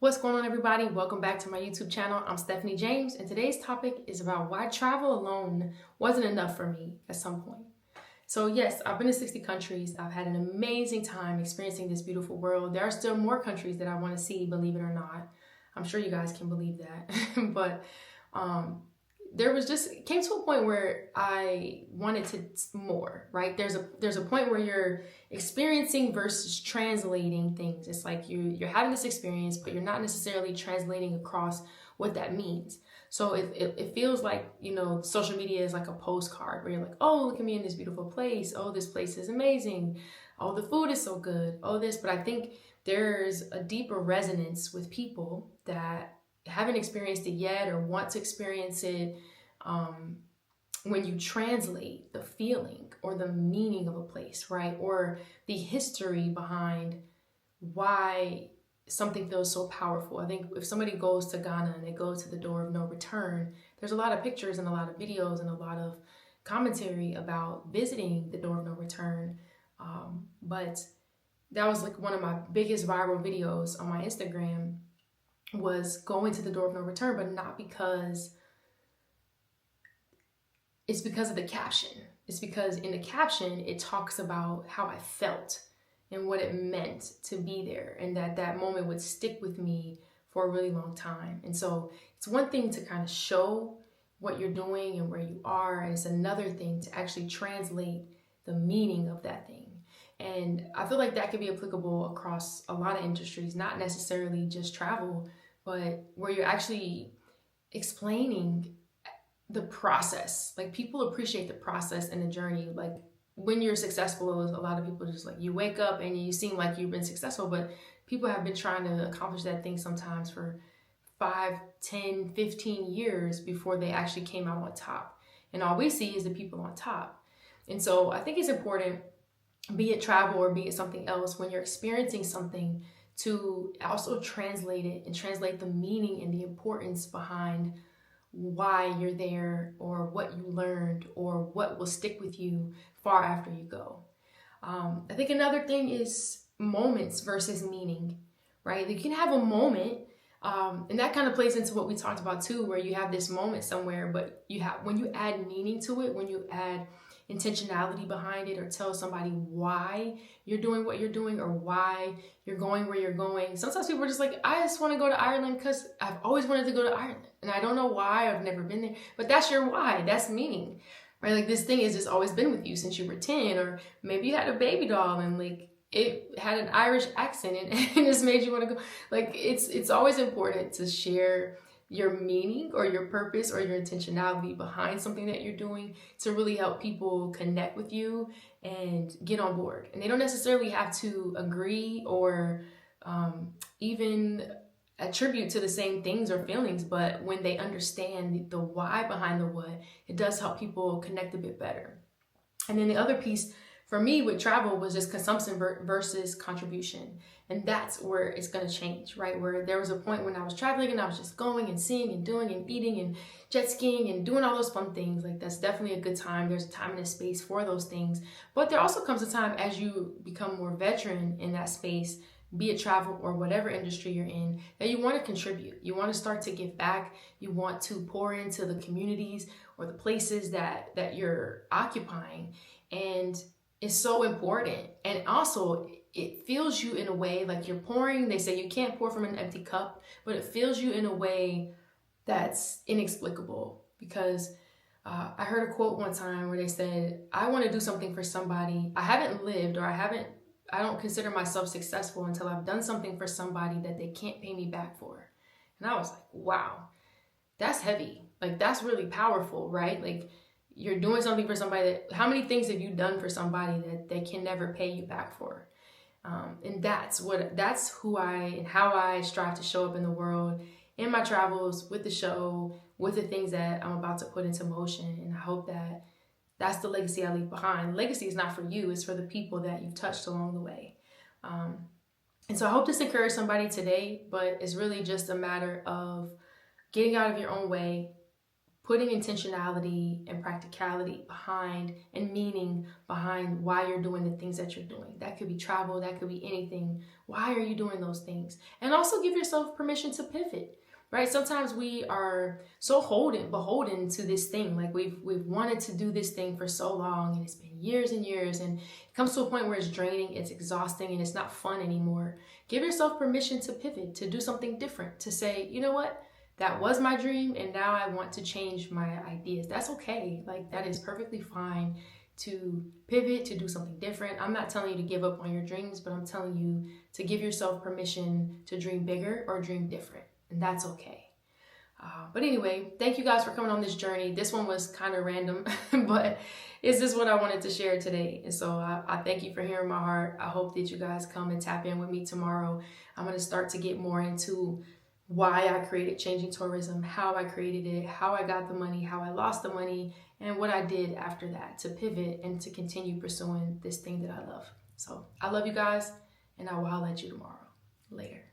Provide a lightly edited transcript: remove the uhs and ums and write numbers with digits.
What's going on, everybody? Welcome back to my YouTube channel. I'm Stephanie James, and today's topic is about why travel alone wasn't enough for me at some point. So yes, I've been to 60 countries. I've had an amazing time experiencing this beautiful world. There are still more countries that I want to see, believe it or not. I'm sure you guys can believe that. but it came to a point where I wanted to more, right? There's a point where you're experiencing versus translating things. It's like you're having this experience, but you're not necessarily translating across what that means. So it feels like, social media is like a postcard where you're like, oh, look at me in this beautiful place. Oh, this place is amazing. Oh, the food is so good. Oh, this. But I think there's a deeper resonance with people that haven't experienced it yet or want to experience it. When you translate the feeling or the meaning of a place, right? Or the history behind why something feels so powerful. I think if somebody goes to Ghana and they go to the door of no return, there's a lot of pictures and a lot of videos and a lot of commentary about visiting the door of no return. But that was like one of my biggest viral videos on my Instagram, was going to the door of no return, but not because it's because of the caption. It's because in the caption, it talks about how I felt and what it meant to be there, and that moment would stick with me for a really long time. And so it's one thing to kind of show what you're doing and where you are, and it's another thing to actually translate the meaning of that thing. And I feel like that could be applicable across a lot of industries, not necessarily just travel, but where you're actually explaining the process. Like, people appreciate the process and the journey. Like, when you're successful, a lot of people just like, you wake up and you seem like you've been successful, but people have been trying to accomplish that thing sometimes for 5, 10, 15 years before they actually came out on top. And all we see is the people on top. And so I think it's important, be it travel or be it something else, when you're experiencing something, to also translate it and translate the meaning and the importance behind why you're there, or what you learned, or what will stick with you far after you go. I think another thing is moments versus meaning, right? You can have a moment, and that kind of plays into what we talked about too, where you have this moment somewhere, but when you add meaning to it, when you add intentionality behind it, or tell somebody why you're doing what you're doing, or why you're going where you're going. Sometimes people are just like, I just want to go to Ireland because I've always wanted to go to Ireland and I don't know why, I've never been there. But that's your why, that's meaning, right? Like, this thing has just always been with you since you were 10, or maybe you had a baby doll and like it had an Irish accent and it just made you want to go. Like, it's always important to share your meaning or your purpose or your intentionality behind something that you're doing, to really help people connect with you and get on board. And they don't necessarily have to agree or even attribute to the same things or feelings, but when they understand the why behind the what, it does help people connect a bit better. And then the other piece for me with travel was just consumption versus contribution. And that's where it's going to change, right? Where there was a point when I was traveling and I was just going and seeing and doing and eating and jet skiing and doing all those fun things. Like, that's definitely a good time. There's a time and a space for those things. But there also comes a time as you become more veteran in that space, be it travel or whatever industry you're in, that you want to contribute. You want to start to give back. You want to pour into the communities or the places that you're occupying. And it's so important. And also, it fills you in a way like you're pouring. They say you can't pour from an empty cup, but it fills you in a way that's inexplicable. Because I heard a quote one time where they said, I want to do something for somebody. I haven't lived, or I don't consider myself successful until I've done something for somebody that they can't pay me back for. And I was like, wow, that's heavy. Like, that's really powerful, right? Like, you're doing something for somebody how many things have you done for somebody that they can never pay you back for? And that's who and how I strive to show up in the world, in my travels, with the show, with the things that I'm about to put into motion. And I hope that that's the legacy I leave behind. Legacy is not for you, it's for the people that you've touched along the way. And so I hope this encouraged somebody today, but it's really just a matter of getting out of your own way, putting intentionality and practicality behind and meaning behind why you're doing the things that you're doing. That could be travel, that could be anything. Why are you doing those things? And also give yourself permission to pivot, right? Sometimes we are so beholden to this thing. Like we've wanted to do this thing for so long, and it's been years and years, and it comes to a point where it's draining, it's exhausting, and it's not fun anymore. Give yourself permission to pivot, to do something different, to say, you know what? That was my dream, and now I want to change my ideas. That's okay. Like, that is perfectly fine to pivot, to do something different. I'm not telling you to give up on your dreams, but I'm telling you to give yourself permission to dream bigger or dream different, and that's okay. But anyway, thank you guys for coming on this journey. This one was kind of random, but it's just what I wanted to share today. And so I thank you for hearing my heart. I hope that you guys come and tap in with me tomorrow. I'm going to start to get more into why I created Changing Tourism, how I created it, how I got the money, how I lost the money, and what I did after that to pivot and to continue pursuing this thing that I love. So I love you guys, and I will holler at you tomorrow. Later.